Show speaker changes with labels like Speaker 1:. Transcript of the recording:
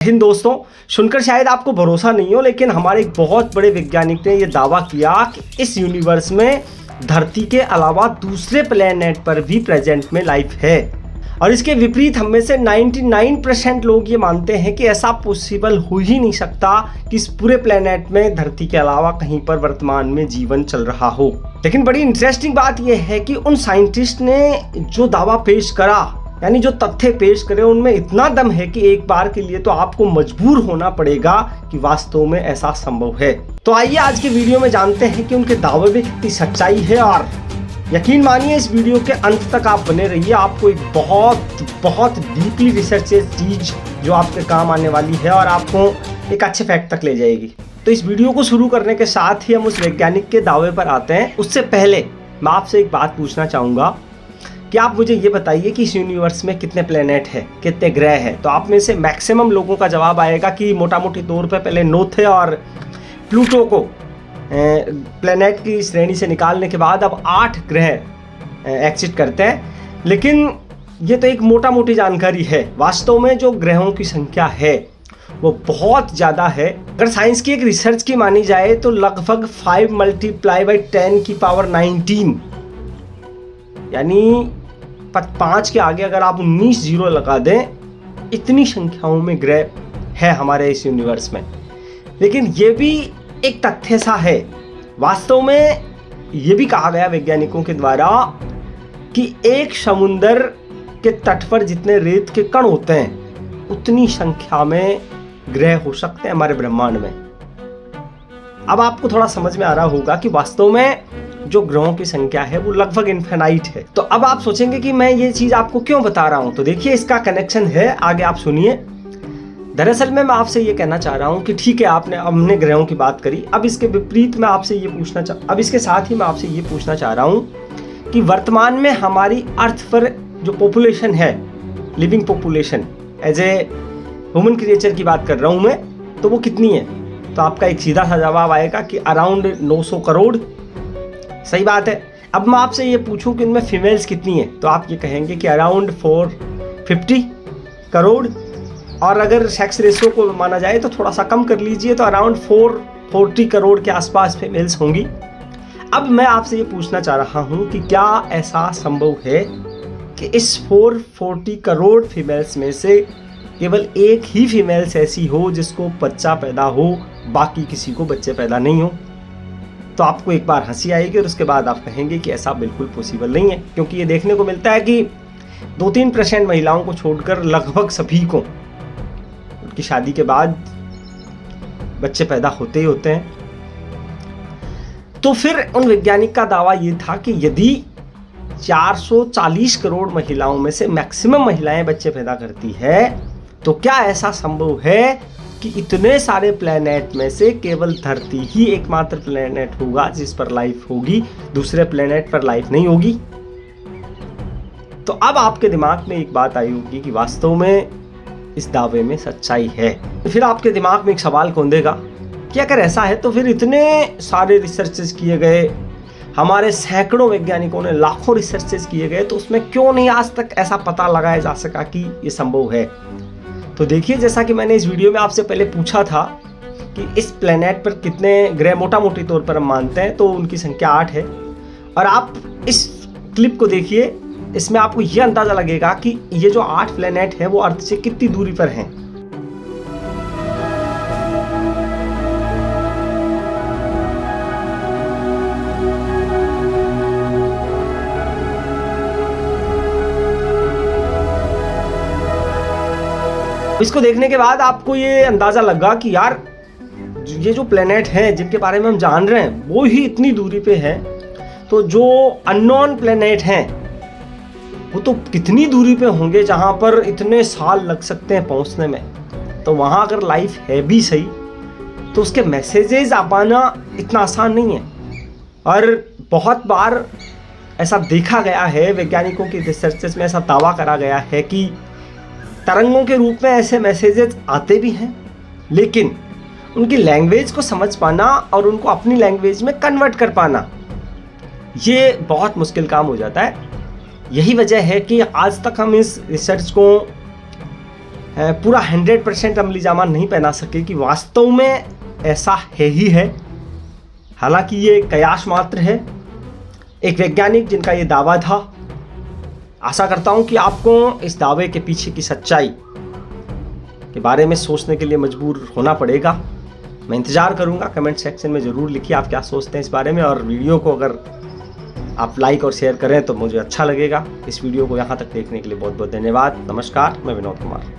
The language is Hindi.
Speaker 1: हिंद दोस्तों, सुनकर शायद आपको भरोसा नहीं हो, लेकिन हमारे एक बहुत बड़े वैज्ञानिक ने यह दावा किया कि इस यूनिवर्स में धरती के अलावा दूसरे प्लेनेट पर भी प्रेजेंट में लाइफ है। और इसके विपरीत हम में से 99% लोग ये मानते हैं कि ऐसा पॉसिबल हो ही नहीं सकता कि इस पूरे प्लेनेट में धरती के अलावा कहीं पर वर्तमान में जीवन चल रहा हो। लेकिन बड़ी इंटरेस्टिंग बात यह है कि उन साइंटिस्ट ने जो दावा पेश करा, यानी जो तथ्य पेश करे, उनमें इतना दम है कि एक बार के लिए तो आपको मजबूर होना पड़ेगा कि वास्तव में ऐसा संभव है। तो आइए आज के वीडियो में जानते हैं कि उनके दावे में कितनी सच्चाई है। और यकीन मानिए, इस वीडियो के अंत तक आप बने रहिए, आपको एक बहुत डीपली रिसर्चेड चीज जो आपके काम आने वाली है और आपको एक अच्छे फैक्ट तक ले जाएगी। तो इस वीडियो को शुरू करने के साथ ही हम उस वैज्ञानिक के दावे पर आते हैं। उससे पहले मैं आपसे एक बात पूछना चाहूँगा कि आप मुझे ये बताइए कि इस यूनिवर्स में कितने प्लेनेट हैं, कितने ग्रह हैं। तो आप में से मैक्सिमम लोगों का जवाब आएगा कि मोटा मोटी तौर पे पहले 9 थे और प्लूटो को प्लेनेट की श्रेणी से निकालने के बाद अब 8 ग्रह एग्जिस्ट करते हैं। लेकिन ये तो एक मोटा मोटी जानकारी है। वास्तव में जो ग्रहों की संख्या है वो बहुत ज़्यादा है। अगर साइंस की एक रिसर्च की मानी जाए तो लगभग 5 × 10⁻19, यानी 5 के आगे अगर आप 19 जीरो लगा दें, इतनी संख्याओं में ग्रह है हमारे इस यूनिवर्स में। लेकिन ये भी एक तथ्य सा है। वास्तव में ये भी कहा गया वैज्ञानिकों के द्वारा कि एक समुंदर के तट पर जितने रेत के कण होते हैं, उतनी संख्या में ग्रह हो सकते हैं हमारे ब्रह्मांड में। अब आपको थोड़ा समझ में आ रहा होगा कि वास्तव में जो ग्रहों की संख्या है वो लगभग इनफिनाइट है। तो अब आप सोचेंगे कि मैं ये चीज आपको क्यों बता रहा हूं। तो देखिए, इसका कनेक्शन है, आगे आप सुनिए। दरअसल मैं आपसे ये कहना चाह रहा हूं कि ठीक है, हमने ग्रहों की बात करी। अब इसके विपरीत मैं आपसे ये इसके साथ ही मैं आपसे ये पूछना चाह रहा हूं कि वर्तमान में हमारी अर्थ पर जो पॉपुलेशन है, living population, as a human creature की बात कर रहा हूं मैं, तो वो कितनी है। तो आपका एक सीधा सा जवाब आएगा कि अराउंड 900 करोड़। सही बात है। अब मैं आपसे ये पूछूं कि इनमें फीमेल्स कितनी हैं, तो आप ये कहेंगे कि अराउंड 450 करोड़। और अगर सेक्स रेशियो को माना जाए तो थोड़ा सा कम कर लीजिए, तो अराउंड 440 करोड़ के आसपास फीमेल्स होंगी। अब मैं आपसे ये पूछना चाह रहा हूँ कि क्या ऐसा संभव है कि इस 440 करोड़ फीमेल्स में से केवल एक ही फीमेल्स ऐसी हो जिसको बच्चा पैदा हो, बाकी किसी को बच्चे पैदा नहीं हो। तो आपको एक बार हंसी आएगी और उसके बाद आप कहेंगे कि ऐसा बिल्कुल पॉसिबल नहीं है, क्योंकि ये देखने को मिलता है कि 2-3% महिलाओं को छोड़कर लगभग सभी को उनकी शादी के बाद बच्चे पैदा होते ही होते हैं। तो फिर उन वैज्ञानिक का दावा ये था कि यदि 440 करोड़ महिलाओं में से मैक्सिमम महिलाएं बच्चे पैदा करती है, तो क्या ऐसा संभव है कि इतने सारे प्लेनेट में से केवल धरती ही एकमात्र प्लेनेट होगा जिस पर लाइफ होगी, दूसरे प्लेनेट पर लाइफ नहीं होगी। तो अब आपके दिमाग में एक बात आई होगी कि वास्तव में इस दावे में सच्चाई है। फिर आपके दिमाग में एक सवाल कौंधेगा कि अगर ऐसा है तो फिर इतने सारे रिसर्चेस किए गए, हमारे सैकड़ों वैज्ञानिकों ने लाखों रिसर्चेस किए गए, तो उसमें क्यों नहीं आज तक ऐसा पता लगाया जा सका कि ये संभव है। तो देखिए, जैसा कि मैंने इस वीडियो में आपसे पहले पूछा था कि इस प्लेनेट पर कितने ग्रह मोटा मोटी तौर पर हम मानते हैं, तो उनकी संख्या 8 है। और आप इस क्लिप को देखिए, इसमें आपको यह अंदाजा लगेगा कि ये जो 8 प्लेनेट हैं वो अर्थ से कितनी दूरी पर हैं। इसको देखने के बाद आपको ये अंदाजा लगा कि यार, ये जो प्लेनेट हैं जिनके बारे में हम जान रहे हैं वो ही इतनी दूरी पे हैं, तो जो अननोन प्लेनेट हैं वो तो कितनी दूरी पे होंगे जहां पर इतने साल लग सकते हैं पहुंचने में। तो वहां अगर लाइफ है भी सही, तो उसके मैसेजेस आ पाना इतना आसान नहीं है। और बहुत बार ऐसा देखा गया है, वैज्ञानिकों की रिसर्चेस में ऐसा दावा करा गया है कि तरंगों के रूप में ऐसे मैसेजेस आते भी हैं, लेकिन उनकी लैंग्वेज को समझ पाना और उनको अपनी लैंग्वेज में कन्वर्ट कर पाना, ये बहुत मुश्किल काम हो जाता है। यही वजह है कि आज तक हम इस रिसर्च को पूरा 100% अमली जामा नहीं पहना सके कि वास्तव में ऐसा है ही है। हालांकि ये कयास मात्र है, एक वैज्ञानिक जिनका ये दावा था। आशा करता हूँ कि आपको इस दावे के पीछे की सच्चाई के बारे में सोचने के लिए मजबूर होना पड़ेगा। मैं इंतज़ार करूँगा, कमेंट सेक्शन में ज़रूर लिखिए आप क्या सोचते हैं इस बारे में, और वीडियो को अगर आप लाइक और शेयर करें तो मुझे अच्छा लगेगा। इस वीडियो को यहाँ तक देखने के लिए बहुत बहुत धन्यवाद। नमस्कार, मैं विनोद कुमार।